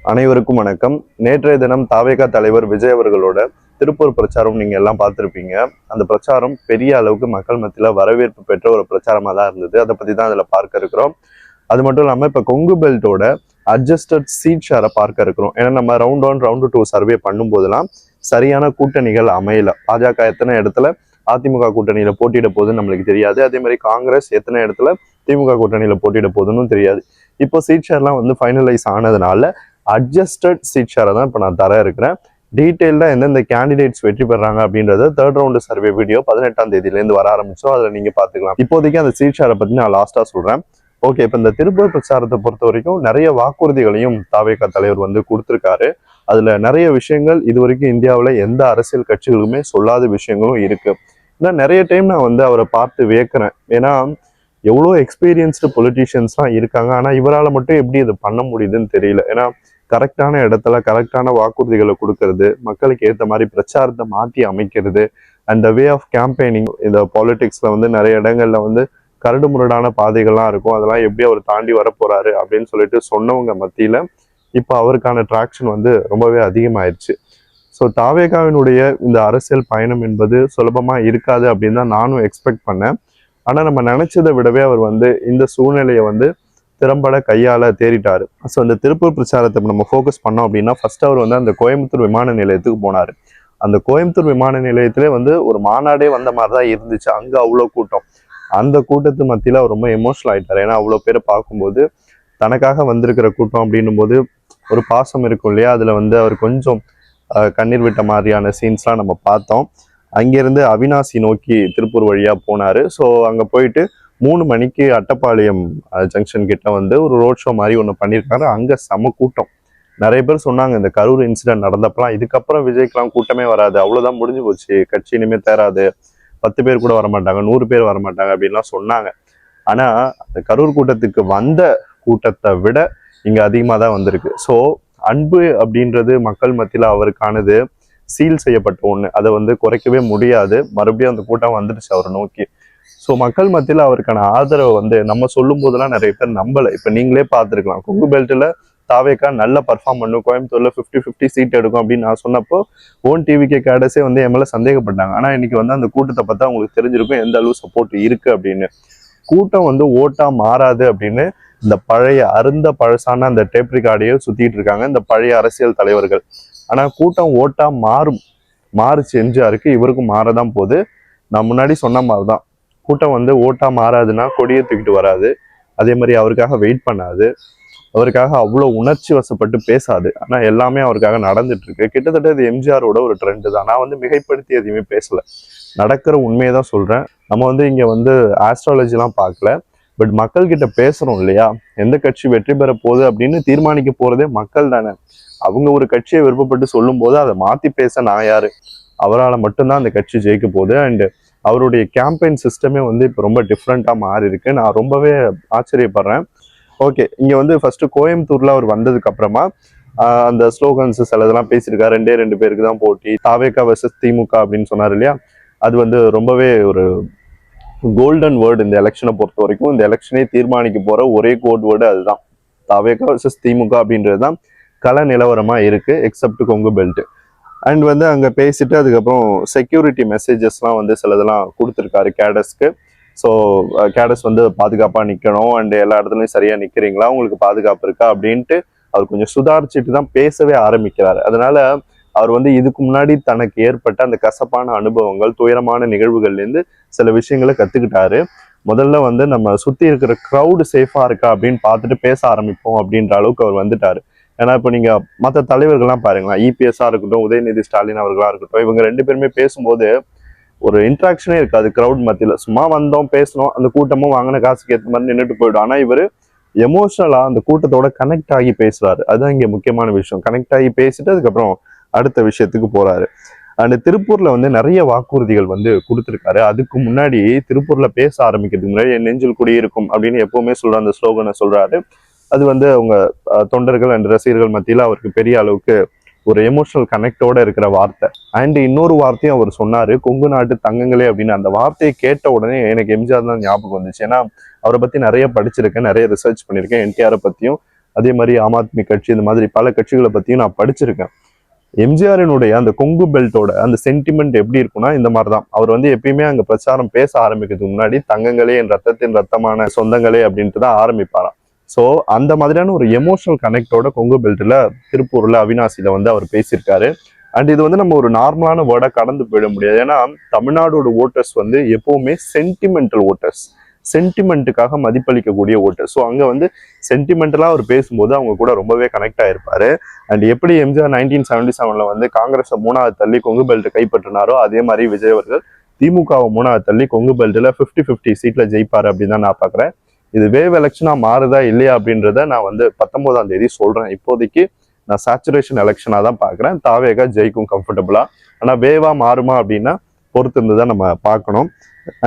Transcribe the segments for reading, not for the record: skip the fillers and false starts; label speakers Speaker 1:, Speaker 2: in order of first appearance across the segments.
Speaker 1: அனைவருக்கும் வணக்கம். நேற்றைய தினம் தாவேகா தலைவர் விஜய் அவர்களோட திருப்பூர் பிரச்சாரம் நீங்க எல்லாம் பார்த்துருப்பீங்க. அந்த பிரச்சாரம் பெரிய அளவுக்கு மக்கள் மத்தியில வரவேற்பு பெற்ற ஒரு பிரச்சாரமா தான் இருந்தது. அதை பத்தி தான் அதுல பார்க்க இருக்கிறோம். அது மட்டும் இல்லாம இப்ப கொங்கு பெல்ட்டோட அட்ஜஸ்டட் சீட் ஷேரை பார்க்க இருக்கிறோம். ஏன்னா நம்ம ரவுண்ட் 1 ரவுண்டு 2 சர்வே பண்ணும் போதெல்லாம் சரியான கூட்டணிகள் அமையல. பாஜக எத்தனை இடத்துல அதிமுக கூட்டணியில போட்டியிட போகுதுன்னு நம்மளுக்கு தெரியாது. அதே மாதிரி காங்கிரஸ் எத்தனை இடத்துல திமுக கூட்டணியில போட்டியிட போகுதுன்னு தெரியாது. இப்போ சீட் ஷேர்லாம் வந்து ஃபைனலைஸ் ஆனதுனால அட்ஜஸ்டட் சீட் ஷேரை தான் இப்போ நான் தர இருக்கிறேன். டீட்டெயில்டாக எந்தெந்த கேண்டிடேட்ஸ் வெற்றி பெறாங்க அப்படின்றத தேர்ட் ரவுண்டு சர்வே வீடியோ 18ஆம் தேதியிலேருந்து வர ஆரம்பிச்சோம். அதில் நீங்கள் பார்த்துக்கலாம். இப்போதைக்கு அந்த சீட் ஷேரை பற்றி நான் லாஸ்ட்டாக சொல்கிறேன். ஓகே, இப்போ இந்த திருப்பூர் பிரச்சாரத்தை பொறுத்த வரைக்கும் நிறைய வாக்குறுதிகளையும் தாவேகா தலைவர் வந்து கொடுத்துருக்காரு. அதில் நிறைய விஷயங்கள் இது வரைக்கும் இந்தியாவில் எந்த அரசியல் கட்சிகளுமே சொல்லாத விஷயங்களும் இருக்கு. ஏன்னா நிறைய டைம் நான் வந்து அவரை பார்த்து வியக்கிறேன். ஏன்னா எவ்வளோ எக்ஸ்பீரியன்ஸ்டு பொலிட்டீஷியன்ஸ்லாம் இருக்காங்க, ஆனால் இவரால் மட்டும் எப்படி இது பண்ண முடியுதுன்னு தெரியல. ஏன்னா கரெக்டான இடத்துல கரெக்டான வாக்குறுதிகளை கொடுக்கறது, மக்களுக்கு ஏற்ற மாதிரி பிரச்சாரத்தை மாற்றி அமைக்கிறது, அண்ட் வே ஆஃப் கேம்பெயினிங். இந்த பாலிடிக்ஸில் வந்து நிறைய இடங்கள்ல வந்து கரடு முரடான பாதைகள்லாம் இருக்கும். அதெல்லாம் எப்படி அவர் தாண்டி வரப்போறாரு அப்படின்னு சொல்லிட்டு சொன்னவங்க மத்தியில் இப்போ அவருக்கான ட்ராக்ஷன் வந்து ரொம்பவே அதிகமாயிருச்சு. ஸோ தாவேகாவினுடைய இந்த அரசியல் பயணம் என்பது சுலபமாக இருக்காது அப்படின்னு தான் நானும் எக்ஸ்பெக்ட் பண்ணேன். ஆனால் நம்ம நினைச்சதை விடவே அவர் வந்து இந்த சூழ்நிலையை வந்து திறம்பட கையாள தேறிட்டாரு. ஸோ அந்த திருப்பூர் பிரச்சாரத்தை நம்ம ஃபோக்கஸ் பண்ணோம் அப்படின்னா, ஃபர்ஸ்ட் அவர் வந்து அந்த கோயம்புத்தூர் விமான நிலையத்துக்கு போனார். அந்த கோயம்புத்தூர் விமான நிலையத்திலே வந்து ஒரு மாநாடே வந்த மாதிரி தான் இருந்துச்சு. அங்கே அவ்வளோ கூட்டம். அந்த கூட்டத்து மத்தியில் அவர் ரொம்ப எமோஷனல் ஆயிட்டார். ஏன்னா அவ்வளோ பேரை பார்க்கும்போது தனக்காக வந்திருக்கிற கூட்டம் அப்படின்னும் போது ஒரு பாசம் இருக்கும் இல்லையா, அதில் வந்து அவர் கொஞ்சம் கண்ணீர் விட்ட மாதிரியான சீன்ஸ்லாம் நம்ம பார்த்தோம். அங்கேருந்து அவினாசி நோக்கி திருப்பூர் வழியாக போனார். ஸோ அங்கே போயிட்டு 3 மணிக்கு அட்டப்பாளையம் ஜங்ஷன் கிட்ட வந்து ஒரு ரோட் ஷோ மாதிரி ஒன்று பண்ணியிருக்காரு. அங்கே செம கூட்டம். நிறைய பேர் சொன்னாங்க இந்த கரூர் இன்சிடென்ட் நடந்தப்பலாம் இதுக்கப்புறம் விஜய்க்கெலாம் கூட்டமே வராது, அவ்வளோதான் முடிஞ்சு போச்சு, கட்சி இனிமேல் தேராது, 10 பேர் கூட வரமாட்டாங்க, 100 பேர் வரமாட்டாங்க அப்படின்லாம் சொன்னாங்க. ஆனால் அந்த கரூர் கூட்டத்துக்கு வந்த கூட்டத்தை விட இங்கே அதிகமாக தான் வந்திருக்கு. ஸோ அன்பு அப்படின்றது மக்கள் மத்தியில் அவருக்கானது சீல் செய்யப்பட்ட ஒன்று. அதை வந்து குறைக்கவே முடியாது. மறுபடியும் அந்த கூட்டம் வந்துடுச்சு அவரை நோக்கி. ஸோ மக்கள் மத்தியில் அவருக்கான ஆதரவை வந்து நம்ம சொல்லும் போதெல்லாம் நிறைய பேர் நம்பலை. இப்போ நீங்களே பார்த்துருக்கலாம், கொங்கு பெல்ட்டில் தாவேகா நல்லா பர்ஃபார்ம் பண்ணும், கோயம்புத்தூர்ல 50-50 சீட் எடுக்கும் அப்படின்னு நான் சொன்னப்போ ஓன் டிவிகே கேடஸே வந்து என் மேலே சந்தேகப்பட்டாங்க. ஆனால் இன்னைக்கு வந்து அந்த கூட்டத்தை பார்த்தா உங்களுக்கு தெரிஞ்சிருக்கும் எந்த அளவு சப்போர்ட் இருக்கு அப்படின்னு. கூட்டம் வந்து ஓட்டா மாறாது அப்படின்னு இந்த பழைய பழசான அந்த டேப் ரெக்கார்டையே சுத்திட்டு இருக்காங்க இந்த பழைய அரசியல் தலைவர்கள். ஆனா கூட்டம் ஓட்டா மாறுச்சு. எம்ஜிஆருக்கு இவருக்கும் மாறதான் போகுது. நான் முன்னாடி சொன்ன மாதிரிதான், கூட்டம் வந்து ஓட்டா மாறாதுன்னா கொடியை தூக்கிட்டு வராது. அதே மாதிரி அவருக்காக வெயிட் பண்ணாது, அவருக்காக அவ்வளோ உணர்ச்சி வசப்பட்டு பேசாது. ஆனா எல்லாமே அவருக்காக நடந்துட்டு இருக்கு. கிட்டத்தட்ட இது எம்ஜிஆரோட ஒரு ட்ரெண்டு தான். நான் வந்து மிகைப்படுத்தி எதுவுமே பேசல, நடக்கிற உண்மையை தான் சொல்றேன். நம்ம வந்து இங்க வந்து ஆஸ்ட்ராலஜிலாம் பார்க்கல, பட் மக்கள் கிட்ட பேசுறோம் இல்லையா. எந்த கட்சி வெற்றி பெற போகுது அப்படின்னு தீர்மானிக்க போறதே மக்கள் தானே. அவங்க ஒரு கட்சியை விருப்பப்பட்டு சொல்லும் போது அதை மாத்தி பேச நான் யாரு? அவரால் மட்டும்தான் அந்த கட்சி ஜெயிக்க போகுது. அண்ட் அவருடைய கேம்பெயின் சிஸ்டமே வந்து இப்போ ரொம்ப டிஃப்ரெண்டா மாறி இருக்கு. நான் ரொம்பவே ஆச்சரியப்படுறேன். ஓகே, இங்க வந்து ஃபர்ஸ்ட் கோயம்புத்தூர்ல அவர் வந்ததுக்கு அப்புறமா அந்த ஸ்லோகன்ஸ் சிலதெல்லாம் பேசியிருக்காரு. 2 பேருக்கு தான் போட்டி, தாவேகா வெர்சஸ் திமுக அப்படின்னு சொன்னார் இல்லையா. அது வந்து ரொம்பவே ஒரு கோல்டன் வேர்டு இந்த எலெக்ஷனை பொறுத்த வரைக்கும். இந்த எலெக்ஷனே தீர்மானிக்க போற ஒரே கோட் வேர்டு அதுதான், தாவேகா வெர்சஸ் திமுக அப்படின்றது தான் கள நிலவரமா இருக்கு, எக்ஸப்ட் கொங்கு பெல்ட். அண்ட் வந்து அங்க பேசிட்டு அதுக்கப்புறம் செக்யூரிட்டி மெசேஜஸ்லாம் வந்து சிலதெல்லாம் கொடுத்துருக்காரு கேடஸ்க்கு. ஸோ கேடஸ் வந்து பாதுகாப்பாக நிற்கணும், அண்ட் எல்லா இடத்துலையும் சரியா நிற்கிறீங்களா, உங்களுக்கு பாதுகாப்பு இருக்கா அப்படின்ட்டு அவர் கொஞ்சம் சுதாரிச்சுட்டு தான் பேசவே ஆரம்பிக்கிறாரு. அதனால அவர் வந்து இதுக்கு முன்னாடி தனக்கு ஏற்பட்ட அந்த கசப்பான அனுபவங்கள், துயரமான நிகழ்வுகள்லேருந்து சில விஷயங்களை கற்றுக்கிட்டாரு. முதல்ல வந்து நம்ம சுற்றி இருக்கிற க்ரௌடு சேஃபாக இருக்கா அப்படின்னு பார்த்துட்டு பேச ஆரம்பிப்போம் அப்படின்ற அளவுக்கு அவர் வந்துட்டாரு. ஏன்னா இப்போ நீங்க மற்ற தலைவர்கள்லாம் பாருங்களேன், இபிஎஸ்ஆ இருக்கட்டும், உதயநிதி ஸ்டாலின் அவர்களா இருக்கட்டும், இவங்க 2 பேருமே பேசும்போது ஒரு இன்ட்ராக்ஷனே இருக்காது க்ரௌட் மத்தியில். சும்மா வந்தோம் பேசணும், அந்த கூட்டமும் வாங்கின காசுக்கு ஏற்ற மாதிரி நின்றுட்டு போயிடும். ஆனால் இவர் எமோஷனலா அந்த கூட்டத்தோட கனெக்ட் ஆகி பேசுறாரு. அதுதான் இங்கே முக்கியமான விஷயம். கனெக்ட் ஆகி பேசிட்டு அதுக்கப்புறம் அடுத்த விஷயத்துக்கு போறாரு. அண்ட் திருப்பூர்ல வந்து நிறைய வாக்குறுதிகள் வந்து கொடுத்துருக்காரு. அதுக்கு முன்னாடி திருப்பூர்ல பேச ஆரம்பிக்கிறதுக்கு முன்னாடி என் நெஞ்சில் குடியிருக்கும் அப்படின்னு எப்பவுமே சொல்ற அந்த ஸ்லோகனை சொல்றாரு. அது வந்து அவங்க தொண்டர்கள் அண்ட் ரசிகர்கள் மத்தியில் அவருக்கு பெரிய அளவுக்கு ஒரு எமோஷனல் கனெக்டோட இருக்கிற வார்த்தை. அண்ட் இன்னொரு வார்த்தையும் அவர் சொன்னாரு, கொங்கு நாட்டு தங்கங்களே அப்படின்னு. அந்த வார்த்தையை கேட்ட உடனே எனக்கு எம்ஜிஆர் தான் ஞாபகம் வந்துச்சு. ஏன்னா அவரை பத்தி நிறைய படிச்சிருக்கேன், நிறைய ரிசர்ச் பண்ணியிருக்கேன், என்டிஆரை பத்தியும் அதே மாதிரி ஆம் ஆத்மி கட்சி, இந்த மாதிரி பல கட்சிகளை பத்தியும் நான் படிச்சிருக்கேன். எம்ஜிஆரினுடைய அந்த கொங்கு பெல்ட்டோட அந்த சென்டிமெண்ட் எப்படி இருக்கும்னா இந்த மாதிரிதான். அவர் வந்து எப்பயுமே அங்க பிரச்சாரம் பேச ஆரம்பிக்கிறதுக்கு முன்னாடி தங்கங்களே என் ரத்தத்தின் ரத்தமான சொந்தங்களே அப்படின்ட்டு தான் ஆரம்பிப்பாராம். ஸோ அந்த மாதிரியான ஒரு எமோஷனல் கனெக்டோட கொங்கு பெல்ட்ல திருப்பூர்ல அவினாசியில வந்து அவர் பேசியிருக்காரு. அண்ட் இது வந்து நம்ம ஒரு நார்மலான வேர்டா கடந்து போயிட முடியாது. ஏன்னா தமிழ்நாடோட ஓட்டர்ஸ் வந்து எப்பவுமே சென்டிமெண்டல் ஓட்டர்ஸ், சென்டிமெண்ட்டுக்காக மதிப்பளிக்கக்கூடிய ஓட்டர். ஸோ அங்கே வந்து சென்டிமெண்டலாக அவர் பேசும்போது அவங்க கூட ரொம்பவே கனெக்ட் ஆகிருப்பாரு. அண்ட் எப்படி எம்ஜிஆர் 1977 வந்து காங்கிரஸை 3வது தள்ளி கொங்கு பெல்ட் கைப்பற்றினாரோ அதே மாதிரி விஜய் அவர்கள் திமுகவை 3வது தள்ளி கொங்கு பெல்ட்டில் 50-50 சீட்டில் ஜெயிப்பார் அப்படின்னு தான் நான் பார்க்குறேன். இது வேவ் எலெக்ஷனாக மாறுதா இல்லையா அப்படின்றத நான் வந்து 19ஆம் தேதி சொல்கிறேன். இப்போதைக்கு நான் சேச்சுரேஷன் எலெக்ஷனாக தான் பார்க்குறேன். தாவேகா ஜெயிக்கும் கம்ஃபர்டபுளாக. ஆனால் வேவாக மாறுமா அப்படின்னா பொறுத்து இருந்து தான் நம்ம பார்க்கணும்.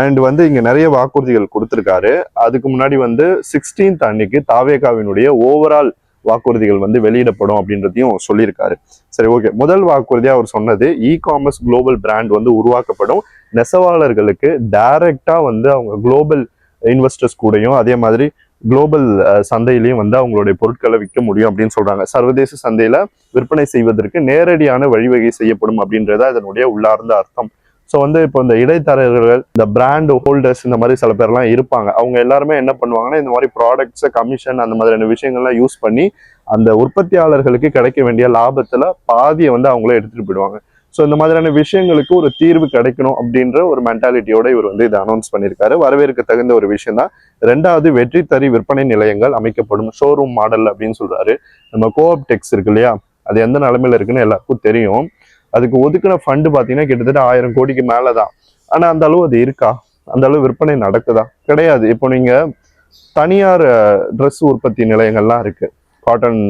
Speaker 1: அண்ட் வந்து இங்க நிறைய வாக்குறுதிகள் கொடுத்திருக்காரு. அதுக்கு முன்னாடி வந்து 16th அன்னைக்கு தாவேகாவினுடைய ஓவரால் வாக்குறுதிகள் வந்து வெளியிடப்படும் அப்படின்றதையும் சொல்லியிருக்காரு. சரி, ஓகே. முதல் வாக்குறுதியா அவர் சொன்னது காமர்ஸ் குளோபல் பிராண்ட் வந்து உருவாக்கப்படும். நெசவாளர்களுக்கு டைரக்டா வந்து அவங்க குளோபல் இன்வெஸ்டர்ஸ் கூடயும் அதே மாதிரி குளோபல் சந்தையிலையும் வந்து அவங்களுடைய பொருட்களை விற்க முடியும் அப்படின்னு சொல்றாங்க. சர்வதேச சந்தையில விற்பனை செய்வதற்கு நேரடியான வழிவகை செய்யப்படும் அப்படின்றத அதனுடைய உள்ளார்ந்த அர்த்தம். ஸோ வந்து இப்போ இந்த இடைத்தரகர்கள், இந்த பிராண்ட் ஹோல்டர்ஸ், இந்த மாதிரி சில பேர்லாம் இருப்பாங்க. அவங்க எல்லாருமே என்ன பண்ணுவாங்கன்னா இந்த மாதிரி ப்ராடக்ட்ஸை கமிஷன் அந்த மாதிரியான விஷயங்கள்லாம் யூஸ் பண்ணி அந்த உற்பத்தியாளர்களுக்கு கிடைக்க வேண்டிய லாபத்துல பாதியை வந்து அவங்களே எடுத்துட்டு போயிடுவாங்க. ஸோ இந்த மாதிரியான விஷயங்களுக்கு ஒரு தீர்வு கிடைக்கணும் அப்படின்ற ஒரு மென்டாலிட்டியோட இவர் வந்து இதை அனௌன்ஸ் பண்ணியிருக்காரு. வரவேற்க தகுந்த ஒரு விஷயம் தான். 2வது, வெற்றி தறி விற்பனை நிலையங்கள் அமைக்கப்படும், ஷோரூம் மாடல் அப்படின்னு சொல்றாரு. நம்ம கோஆப்டெக்ஸ் இருக்கு இல்லையா, அது எந்த நிலைமையில இருக்குன்னு எல்லாருக்கும் தெரியும். அதுக்கு ஒதுக்கின ஃபண்டு பார்த்தீங்கன்னா கிட்டத்தட்ட 1000 கோடிக்கு மேலே தான். ஆனால் அந்த அளவு அது இருக்கா? அந்த அளவு விற்பனை நடக்குதா? கிடையாது. இப்போ நீங்கள் தனியார் ட்ரெஸ் உற்பத்தி நிலையங்கள்லாம் இருக்கு, காட்டன்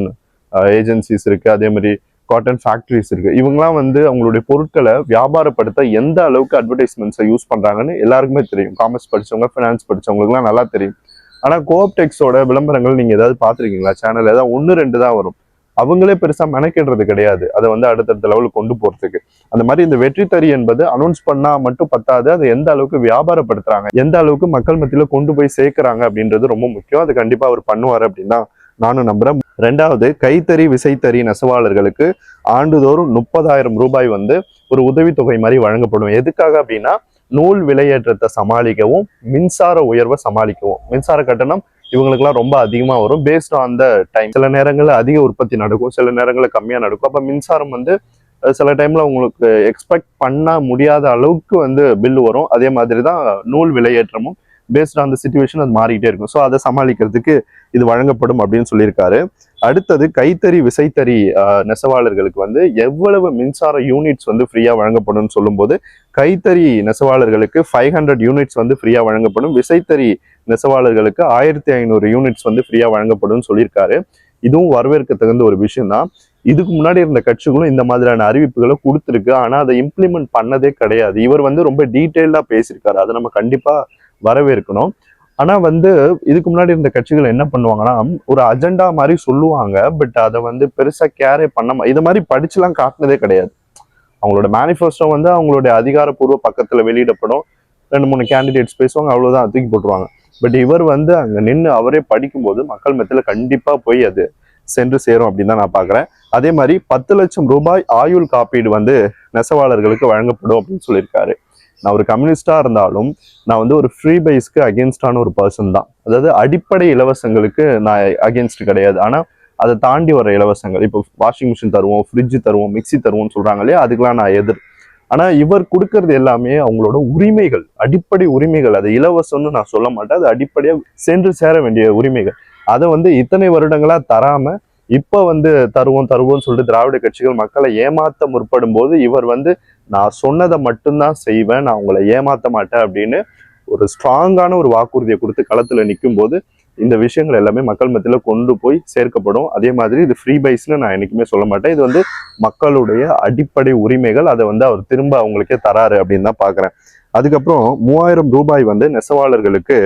Speaker 1: ஏஜென்சிஸ் இருக்கு, அதே மாதிரி காட்டன் ஃபேக்ட்ரிஸ் இருக்கு. இவங்கெல்லாம் வந்து அவங்களுடைய பொருட்களை வியாபாரப்படுத்த எந்த அளவுக்கு அட்வர்டைஸ்மெண்ட்ஸை யூஸ் பண்றாங்கன்னு எல்லாருக்குமே தெரியும். காமர்ஸ் படிச்சவங்க, ஃபினான்ஸ் படிச்சவங்களுக்குலாம் நல்லா தெரியும். ஆனால் கோஆப்டெக்ஸோட விளம்பரங்கள் நீங்க ஏதாவது பார்த்துருக்கீங்களா? சேனல் ஏதாவது 1-2 தான் வரும். அவங்களே பெருசா மெனக்கிடுறது கிடையாது அதை வந்து அடுத்தடுத்த லெவலுக்கு கொண்டு போறதுக்கு. அந்த மாதிரி இந்த வெற்றி தறி என்பது அனௌன்ஸ் பண்ணா மட்டும் பத்தாது, அதை எந்த அளவுக்கு வியாபாரப்படுத்துறாங்க, எந்த அளவுக்கு மக்கள் மத்தியில கொண்டு போய் சேர்க்கிறாங்க அப்படின்றது ரொம்ப முக்கியம். அது கண்டிப்பா அவர் பண்ணுவார் அப்படின்னு தான் நானும் நம்புறேன். 2வது, கைத்தறி விசைத்தறி நெசவாளர்களுக்கு ஆண்டுதோறும் 30,000 ரூபாய் வந்து ஒரு உதவித்தொகை மாதிரி வழங்கப்படும். எதுக்காக அப்படின்னா நூல் விலையேற்றத்தை சமாளிக்கவும் மின்சார உயர்வை சமாளிக்கவும். மின்சார கட்டணம் இவங்களுக்குலாம் ரொம்ப அதிகமாக வரும் பேஸ்ட் ஆன் த டைம். சில நேரங்களில் அதிக உற்பத்தி நடக்கும், சில நேரங்களில் கம்மியாக நடக்கும். அப்போ மின்சாரம் வந்து சில டைம்ல உங்களுக்கு எக்ஸ்பெக்ட் பண்ண முடியாத அளவுக்கு வந்து பில் வரும். அதே மாதிரி தான் நூல் விலையேற்றமும் பேஸ்ட் ஆன் த சிச்சுவேஷன் அது மாறிக்கிட்டே இருக்கும். ஸோ அதை சமாளிக்கிறதுக்கு இது வழங்கப்படும் அப்படின்னு சொல்லியிருக்காரு. அடுத்தது, கைத்தறி விசைத்தறி நெசவாளர்களுக்கு வந்து எவ்வளவு மின்சார யூனிட்ஸ் வந்து ஃப்ரீயா வழங்கப்படும் சொல்லும்போது, கைத்தறி நெசவாளர்களுக்கு 500 யூனிட்ஸ் வந்து ஃப்ரீயா வழங்கப்படும், விசைத்தறி நெசவாளர்களுக்கு 1500 யூனிட்ஸ் வந்து ஃப்ரீயா வழங்கப்படும் சொல்லியிருக்காரு. இதுவும் வரவேற்க தகுந்த ஒரு விஷயம் தான். இதுக்கு முன்னாடி இருந்த கட்சிகளும் இந்த மாதிரியான அறிவிப்புகளை கொடுத்துருக்கு, ஆனா அதை இம்ப்ளிமெண்ட் பண்ணதே கிடையாது. இவர் வந்து ரொம்ப டீட்டெயில்டா பேசியிருக்காரு, அதை நம்ம கண்டிப்பா வரவேற்கணும். ஆனா வந்து இதுக்கு முன்னாடி இருந்த கட்சிகள் என்ன பண்ணுவாங்கன்னா ஒரு அஜெண்டா மாதிரி சொல்லுவாங்க, பட் அதை வந்து பெருசா கேரே பண்ண இது மாதிரி படிச்சுலாம் காட்டினதே கிடையாது. அவங்களோட மேனிஃபெஸ்டோ வந்து அவங்களுடைய அதிகாரப்பூர்வ பக்கத்துல வெளியிடப்படும், 2-3 கேண்டிடேட்ஸ் பேசுவாங்க, அவ்வளவுதான், தூக்கி போட்டுருவாங்க. பட் இவர் வந்து அங்க நின்று அவரே படிக்கும்போது மக்கள் மத்தியில கண்டிப்பா போய் அது சென்று சேரும் அப்படின்னு தான் நான் பாக்குறேன். அதே மாதிரி 10 லட்சம் ரூபாய் ஆயுள் காப்பீடு வந்து நெசவாளர்களுக்கு வழங்கப்படும் அப்படின்னு சொல்லியிருக்காரு. நான் ஒரு கம்யூனிஸ்டா இருந்தாலும் நான் வந்து ஒரு ஃப்ரீ பைஸ்க்கு அகேன்ஸ்டான ஒரு பர்சன் தான். அதாவது அடிப்படை இலவசங்களுக்கு நான் அகேன்ஸ்ட் கிடையாது, ஆனா அதை தாண்டி வர இலவசங்கள், இப்போ வாஷிங் மிஷின் தருவோம், ஃப்ரிட்ஜ் தருவோம், மிக்சி தருவோம்னு சொல்றாங்க இல்லையா, அதுக்கெல்லாம் நான் எதிர். ஆனா இவர் கொடுக்கறது எல்லாமே அவங்களோட உரிமைகள், அடிப்படை உரிமைகள். அது இலவசம்னு நான் சொல்ல மாட்டேன், அது அடிப்படையா சென்று சேர வேண்டிய உரிமைகள். அதை வந்து இத்தனை வருடங்களா தராம இப்ப வந்து தருவோம்னு சொல்லிட்டு திராவிட கட்சிகள் மக்களை ஏமாத்த முற்படும் போது இவர் வந்து நான் சொன்னதை மட்டும்தான் செய்வேன், நான் உங்களை ஏமாத்த மாட்டேன் அப்படின்னு ஒரு ஸ்ட்ராங்கான ஒரு வாக்குறுதியை கொடுத்து களத்துல நிற்கும் போது இந்த விஷயங்கள் எல்லாமே மக்கள் மத்தியில கொண்டு போய் சேர்க்கப்படும். அதே மாதிரி இது ஃப்ரீ பைஸ்ன்னு நான் என்னைக்குமே சொல்ல மாட்டேன், இது வந்து மக்களுடைய அடிப்படை உரிமைகள். அதை வந்து அவர் திரும்ப அவங்களுக்கே தராரு அப்படின்னு தான் பாக்குறேன். அதுக்கப்புறம் 3000 ரூபாய் வந்து நெசவாளர்களுக்கு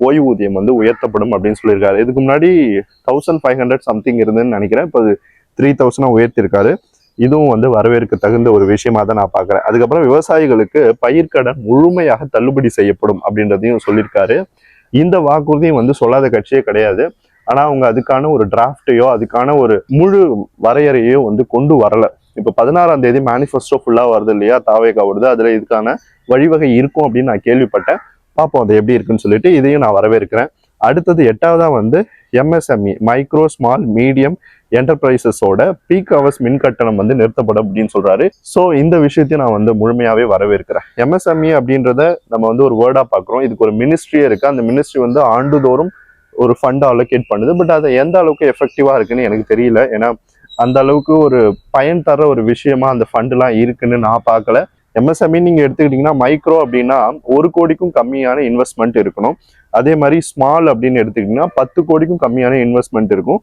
Speaker 1: ஓய்வூதியம் வந்து உயர்த்தப்படும் அப்படின்னு சொல்லியிருக்காரு. இதுக்கு முன்னாடி 1500 சம்திங் இருந்துன்னு நினைக்கிறேன், இப்போ 3000 உயர்த்திருக்காரு. இதுவும் வந்து வரவேற்க தகுந்த ஒரு விஷயமா தான் நான் பாக்குறேன். அதுக்கப்புறம் விவசாயிகளுக்கு பயிர்க்கடன் முழுமையாக தள்ளுபடி செய்யப்படும் அப்படின்றதையும் சொல்லியிருக்காரு. இந்த வாக்குறுதியும் வந்து சொல்லாத கட்சியே கிடையாது. ஆனா அவங்க அதுக்கான ஒரு டிராஃப்டையோ அதுக்கான ஒரு முழு வரையறையோ வந்து கொண்டு வரல. இப்ப 16ஆம் தேதி மேனிஃபெஸ்டோ ஃபுல்லா வருது இல்லையா, தாவேகா வருது, அதுல இதுக்கான வழிவகை இருக்கும் அப்படின்னு நான் கேள்விப்பட்டேன். பார்ப்போம் அது எப்படி இருக்குன்னு சொல்லிட்டு இதையும் நான் வரவேற்கிறேன். அடுத்தது 8ஆவதா வந்து MSME, மைக்ரோ ஸ்மால் மீடியம் என்டர்பிரைசஸோட பீக் ஹவர்ஸ் மின் கட்டணம் வந்து நிறுத்தப்படும் அப்படின்னு சொல்றாரு. ஸோ இந்த விஷயத்தையும் நான் வந்து முழுமையாவே வரவேற்கிறேன். MSME அப்படின்றத நம்ம வந்து ஒரு வேர்டா பார்க்குறோம். இதுக்கு ஒரு மினிஸ்ட்ரியே இருக்கு. அந்த மினிஸ்ட்ரி வந்து ஆண்டுதோறும் ஒரு ஃபண்ட் அலோகேட் பண்ணுது. பட் அது எந்த அளவுக்கு எஃபெக்டிவா இருக்குன்னு எனக்கு தெரியல. ஏன்னா அந்த அளவுக்கு ஒரு பயன் தர ஒரு விஷயமா அந்த ஃபண்ட்லாம் இருக்குன்னு நான் பார்க்கல. MSME நீங்க எடுத்துக்கிட்டீங்கன்னா மைக்ரோ அப்படின்னா 1 கோடிக்கும் கம்மியான இன்வெஸ்ட்மெண்ட் இருக்கணும். அதே மாதிரி ஸ்மால் அப்படின்னு எடுத்துக்கிட்டீங்கன்னா 10 கோடிக்கும் கம்மியான இன்வெஸ்ட்மெண்ட் இருக்கும்.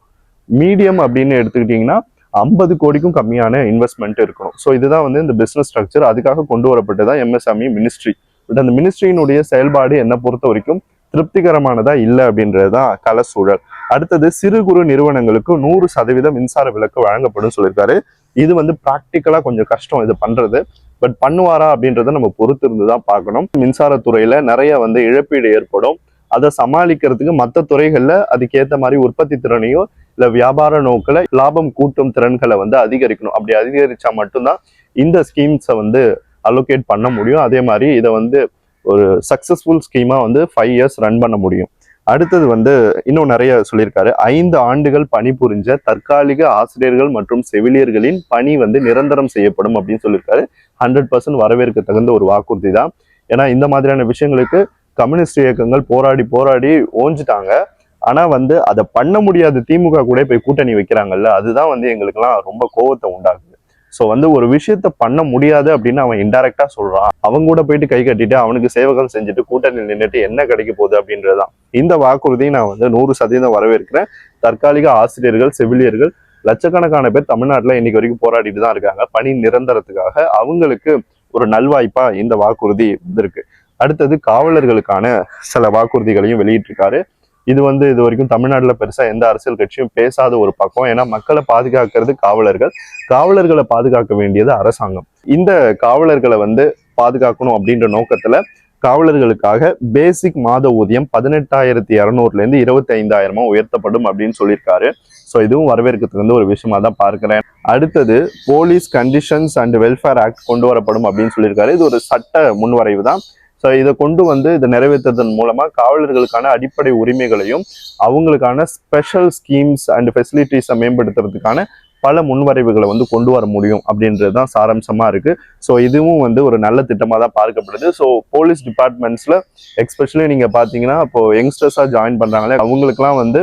Speaker 1: மீடியம் அப்படின்னு எடுத்துக்கிட்டீங்கன்னா 50 கோடிக்கும் கம்மியான இன்வெஸ்ட்மெண்ட் இருக்கணும். ஸோ இதுதான் வந்து இந்த பிசினஸ் ஸ்ட்ரக்சர். அதுக்காக கொண்டு வரப்பட்டதான் MSME மினிஸ்ட்ரி. பட் அந்த மினிஸ்ட்ரியினுடைய செயல்பாடு என்னை பொறுத்த வரைக்கும் திருப்திகரமானதா இல்லை அப்படின்றதுதான் கள சூழல். அடுத்தது சிறு குறு நிறுவனங்களுக்கு 100% மின்சார விலக்கு வழங்கப்படும் சொல்லியிருக்காரு. இது வந்து பிராக்டிக்கலா கொஞ்சம் கஷ்டம் இது பண்றது. பட் பண்ணுவாரா அப்படின்றத நம்ம பொறுத்து இருந்துதான் பார்க்கணும். மின்சாரத்துறையில நிறைய வந்து இழப்பீடு ஏற்படும். அதை சமாளிக்கிறதுக்கு மற்ற துறைகள்ல அதுக்கேற்ற மாதிரி உற்பத்தி திறனையோ இல்ல வியாபார நோக்கில லாபம் கூட்டும் திறன்களை வந்து அதிகரிக்கணும். அப்படி அதிகரிச்சா மட்டும்தான் இந்த ஸ்கீம்ஸை வந்து அலோகேட் பண்ண முடியும். அதே மாதிரி இதை வந்து ஒரு சக்சஸ்ஃபுல் ஸ்கீமா வந்து 5 இயர்ஸ் ரன் பண்ண முடியும். அடுத்தது வந்து இன்னும் நிறைய சொல்லியிருக்காரு. 5 ஆண்டுகள் பணிபுரிஞ்ச தற்காலிக ஆசிரியர்கள் மற்றும் செவிலியர்களின் பணி வந்து நிரந்தரம் செய்யப்படும் அப்படின்னு சொல்லியிருக்காரு. 100% வரவேற்க தகுந்த ஒரு வாக்குறுதி தான். ஏன்னா இந்த மாதிரியான விஷயங்களுக்கு கம்யூனிஸ்ட் இயக்கங்கள் போராடி போராடி ஓஞ்சிட்டாங்க. ஆனா வந்து அதை பண்ண முடியாத திமுக கூட போய் கூட்டணி வைக்கிறாங்கல்ல, அதுதான் வந்து எங்களுக்கெல்லாம் ரொம்ப கோவத்தை உண்டாகுது. ஸோ வந்து ஒரு விஷயத்த பண்ண முடியாது அப்படின்னு அவன் இன்டைரக்டா சொல்றான். அவங்க கூட போயிட்டு கை கட்டிட்டு அவனுக்கு சேவகம் செஞ்சுட்டு கூட்டணியில் நின்றுட்டு என்ன கிடைக்க போகுது அப்படின்றதுதான். இந்த வாக்குறுதியை நான் வந்து 100% வரவேற்கிறேன். தற்காலிக ஆசிரியர்கள் செவிலியர்கள் லட்சக்கணக்கான பேர் தமிழ்நாட்டில் இன்னைக்கு வரைக்கும் போராடிட்டு தான் இருக்காங்க பணி நிரந்தரத்துக்காக. அவங்களுக்கு ஒரு நல்வாய்ப்பா இந்த வாக்குறுதி இருக்கு. அடுத்தது காவலர்களுக்கான சில வாக்குறுதிகளையும் வெளியிட்டிருக்காரு. இது வந்து இது வரைக்கும் தமிழ்நாட்டுல பெருசா எந்த அரசியல் கட்சியும் பேசாத ஒரு பக்கம். ஏன்னா மக்களை பாதுகாக்கிறது காவலர்கள், காவலர்களை பாதுகாக்க வேண்டியது அரசாங்கம். இந்த காவலர்களை வந்து பாதுகாக்கணும் அப்படின்ற நோக்கத்துல காவலர்களுக்காக பேசிக் மாத ஊதியம் 18,200 25,000 உயர்த்தப்படும் அப்படின்னு சொல்லியிருக்காரு. ஸோ இதுவும் வரவேற்கிறதுக்கு வந்து ஒரு விஷயமா தான் பார்க்கிறேன். அடுத்தது police conditions and welfare act கொண்டு வரப்படும் அப்படின்னு சொல்லியிருக்காரு. இது ஒரு சட்ட முன்வரைவு தான். ஸோ இதை கொண்டு வந்து இதை நிறைவேற்றுவதன் மூலமா காவலர்களுக்கான அடிப்படை உரிமைகளையும் அவங்களுக்கான ஸ்பெஷல் ஸ்கீம்ஸ் அண்ட் ஃபெசிலிட்டிஸை மேம்படுத்துறதுக்கான பல முன்வரைவுகளை வந்து கொண்டு வர முடியும் அப்படின்றது தான் சாராம்சமா இருக்கு. ஸோ இதுவும் வந்து ஒரு நல்ல திட்டமாக தான் பார்க்கப்படுது. ஸோ போலீஸ் டிபார்ட்மெண்ட்ஸ்ல எக்ஸ்பெஷலி நீங்க பாத்தீங்கன்னா இப்போ யங்ஸ்டர்ஸா ஜாயின் பண்றாங்களே அவங்களுக்குலாம் வந்து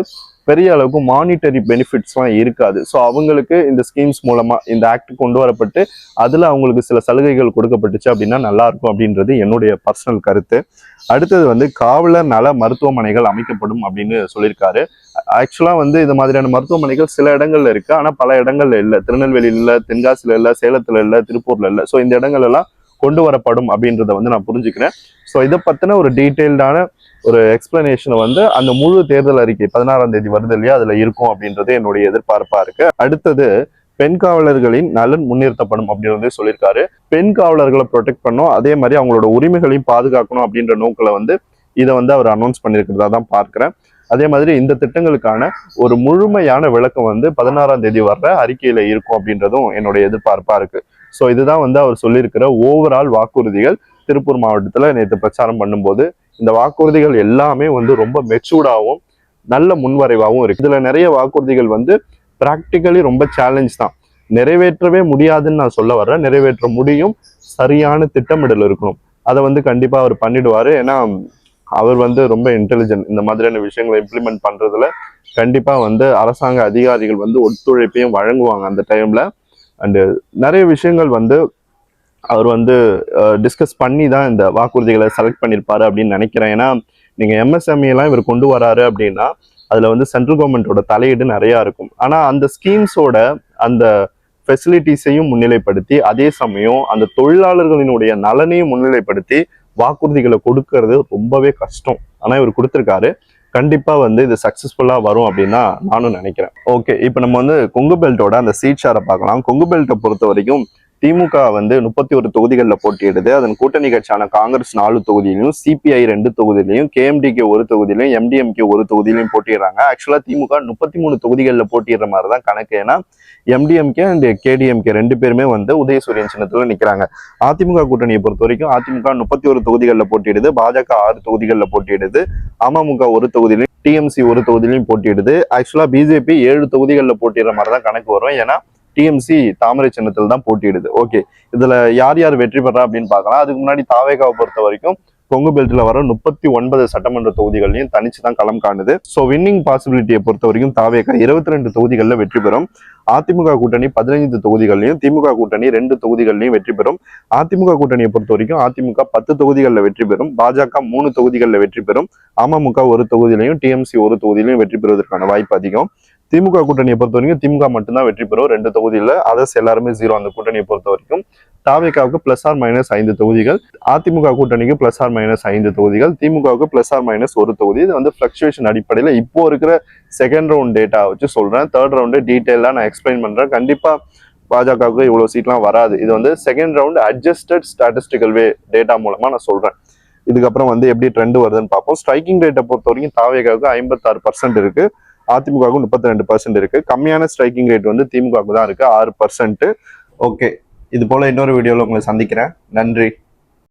Speaker 1: பெரிய அளவுக்கு மானிட்டரி பெனிஃபிட்ஸ்லாம் இருக்காது. ஸோ அவங்களுக்கு இந்த ஸ்கீம்ஸ் மூலமா இந்த ஆக்ட் கொண்டு வரப்பட்டு அதுல அவங்களுக்கு சில சலுகைகள் கொடுக்கப்பட்டுச்சு அப்படின்னா நல்லா இருக்கும் அப்படின்றது என்னுடைய பர்சனல் கருத்து. அடுத்தது வந்து காவலர் நல மருத்துவமனைகள் அமைக்கப்படும் அப்படின்னு சொல்லியிருக்காரு. ஆக்சுவலா வந்து இது மாதிரியான மருத்துவமனைகள் சில இடங்கள்ல இருக்கு, ஆனா பல இடங்கள்ல இல்லை. திருநெல்வேலியில இல்லை, தென்காசியில இல்லை, சேலத்துல இல்லை, திருப்பூர்ல இல்லை. ஸோ இந்த இடங்கள் எல்லாம் கொண்டு வரப்படும் அப்படின்றத வந்து நான் புரிஞ்சுக்கிறேன். ஸோ இதை பத்தின ஒரு டீட்டெயில்டான ஒரு எக்ஸ்பிளனேஷன் வந்து அந்த முழு தேர்தல் அறிக்கை 16ஆம் தேதி வருது இல்லையா, அதுல இருக்கும் அப்படின்றது என்னுடைய எதிர்பார்ப்பா இருக்கு. அடுத்தது பெண் காவலர்களின் நலன் முன்னிறுத்தப்படும் அப்படின்னு சொல்லியிருக்காரு. பெண் காவலர்களை ப்ரொடெக்ட் பண்ணும், அதே மாதிரி அவங்களோட உரிமைகளையும் பாதுகாக்கணும் அப்படின்ற நோக்கில் வந்து இதை வந்து அவர் அனௌன்ஸ் பண்ணியிருக்கிறதா தான் பார்க்கிறேன். அதே மாதிரி இந்த திட்டங்களுக்கான ஒரு முழுமையான விளக்கம் வந்து 16ஆம் தேதி வர்ற அறிக்கையில இருக்கும் அப்படின்றதும் என்னுடைய எதிர்பார்ப்பா இருக்கு. ஸோ இதுதான் வந்து அவர் சொல்லியிருக்கிற ஓவரால் வாக்குறுதிகள். திருப்பூர் மாவட்டத்துல நேற்று பிரச்சாரம் பண்ணும்போது இந்த வாக்குறுதிகள் எல்லாமே வந்து ரொம்ப மெச்சூர்டாகவும் நல்ல முன்வரைவாகவும் இருக்கு. இதுல நிறைய வாக்குறுதிகள் வந்து பிராக்டிக்கலி ரொம்ப சேலஞ்ச் தான். நிறைவேற்றவே முடியாதுன்னு நான் சொல்ல வர்றேன், நிறைவேற்ற முடியும். சரியான திட்டமிடல் இருக்கணும். அதை வந்து கண்டிப்பா அவர் பண்ணிடுவாரு. ஏன்னா அவர் வந்து ரொம்ப இன்டெலிஜென்ட். இந்த மாதிரியான விஷயங்களை இம்ப்ளிமெண்ட் பண்றதுல கண்டிப்பா வந்து அரசாங்க அதிகாரிகள் வந்து ஒத்துழைப்பையும் வழங்குவாங்க அந்த டைம்ல. அண்டு நிறைய விஷயங்கள் வந்து அவர் வந்து டிஸ்கஸ் பண்ணி தான் இந்த வாக்குறுதிகளை செலக்ட் பண்ணியிருப்பாரு அப்படின்னு நினைக்கிறேன். ஏன்னா நீங்க MSME எல்லாம் இவர் கொண்டு வராரு அப்படின்னா அதுல வந்து சென்ட்ரல் கவர்மெண்டோட தலையீடு நிறைய இருக்கும். ஆனா அந்த ஸ்கீம்ஸோட அந்த ஃபெசிலிட்டிஸையும் முன்னிலைப்படுத்தி அதே சமயம் அந்த தொழிலாளர்களினுடைய நலனையும் முன்னிலைப்படுத்தி வாக்குறுதிகளை கொடுக்கறது ரொம்பவே கஷ்டம். ஆனா இவர் கொடுத்துருக்காரு. கண்டிப்பா வந்து இது சக்சஸ்ஃபுல்லா வரும் அப்படின்னு தான் நானும் நினைக்கிறேன். ஓகே, இப்போ நம்ம வந்து கொங்கு பெல்ட்டோட அந்த சீட் ஷேரை பார்க்கலாம். கொங்கு பெல்ட்டை பொறுத்த வரைக்கும் திமுக வந்து 31 தொகுதிகளில் போட்டியிடுது. அதன் கூட்டணி கட்சியான காங்கிரஸ் 4 தொகுதியிலையும், சிபிஐ 2 தொகுதியிலையும், கேஎம்டிகே 1 தொகுதியிலையும், எம்டிஎம்கே 1 தொகுதியிலையும் போட்டிடுறாங்க. ஆக்சுவலா திமுக 33 தொகுதிகளில் போட்டியிடுற மாதிரி தான் கணக்கு. ஏன்னா எம்டிஎம்கே அண்ட் கேடிஎம்கே 2 பேருமே வந்து உதயசூரியன் சின்னத்துல நிக்கிறாங்க. அதிமுக கூட்டணியை பொறுத்த வரைக்கும் அதிமுக 31 தொகுதிகளில் போட்டியிடுது, பாஜக 6 தொகுதிகளில் போட்டியிடுது, அமமுக 1 தொகுதியிலையும், டிஎம்சி 1 தொகுதியிலையும் போட்டியிடுது. ஆக்சுவலா பிஜேபி 7 தொகுதிகளில் போட்டியிடுற மாதிரி தான் கணக்கு வரும். ஏன்னா டிஎம்சி தாமரை சின்னத்தில் தான் போட்டியிடுது. ஓகே, இதுல யார் யார் வெற்றி பெறா அப்படின்னு பார்க்கலாம். அதுக்கு முன்னாடி தாவேகாவை பொறுத்த வரைக்கும் கொங்கு பெல்ட்ல வர 39 சட்டமன்ற தொகுதிகளையும் தனிச்சு தான் களம் காணுது. ஸோ வின்னிங் பாசிபிலிட்டியை பொறுத்த வரைக்கும் தாவேகா 22 தொகுதிகளில் வெற்றி பெறும். அதிமுக கூட்டணி 15 தொகுதிகளையும், திமுக கூட்டணி 2 தொகுதிகளையும் வெற்றி பெறும். அதிமுக கூட்டணியை பொறுத்த வரைக்கும் அதிமுக 10 தொகுதிகளில் வெற்றி பெறும், பாஜக 3 தொகுதிகளில் வெற்றி பெறும், அமமுக 1 தொகுதியிலையும், டிஎம்சி 1 தொகுதியிலையும் வெற்றி பெறுவதற்கான வாய்ப்பு அதிகம். திமுக கூட்டணியை பொறுத்த வரைக்கும் திமுக மட்டும்தான் வெற்றி பெறும் 2 தொகுதியில, அதர்ஸ் எல்லாருமே 0 அந்த கூட்டணியை பொறுத்த வரைக்கும். தாவேகாவுக்கு +/- 5 தொகுதிகள், அதிமுக கூட்டணிக்கு +/- 5 தொகுதிகள், திமுகவுக்கு +/- 1 தொகுதி. இது வந்து பிளக்சுவேஷன் அடிப்படையில் இப்போ இருக்கிற செகண்ட் ரவுண்ட் டேட்டா வச்சு சொல்றேன். தேர்ட் ரவுண்டு டீட்டெயிலாக நான் எக்ஸ்பிளைன் பண்றேன். கண்டிப்பா பாஜகவுக்கு இவ்வளவு சீட்லாம் வராது. இது வந்து செகண்ட் ரவுண்ட் அட்ஜஸ்டட் ஸ்டாட்டிஸ்டிக்கல் வே டேட்டா மூலமா நான் சொல்றேன். இதுக்கப்புறம் வந்து எப்படி ட்ரெண்ட் வருதுன்னு பார்ப்போம். ஸ்ட்ரைக்கிங் ரேட்டை பொறுத்த வரைக்கும் தாவேகாவுக்கு 56% இருக்கு, அதிமுகவுக்கு 32% இருக்கு. கம்மியான ஸ்ட்ரைக்கிங் ரேட் வந்து திமுகவுக்கு தான் இருக்கு, 6%. ஓகே, இது போல இன்னொரு வீடியோவில் உங்களை சந்திக்கிறேன். நன்றி.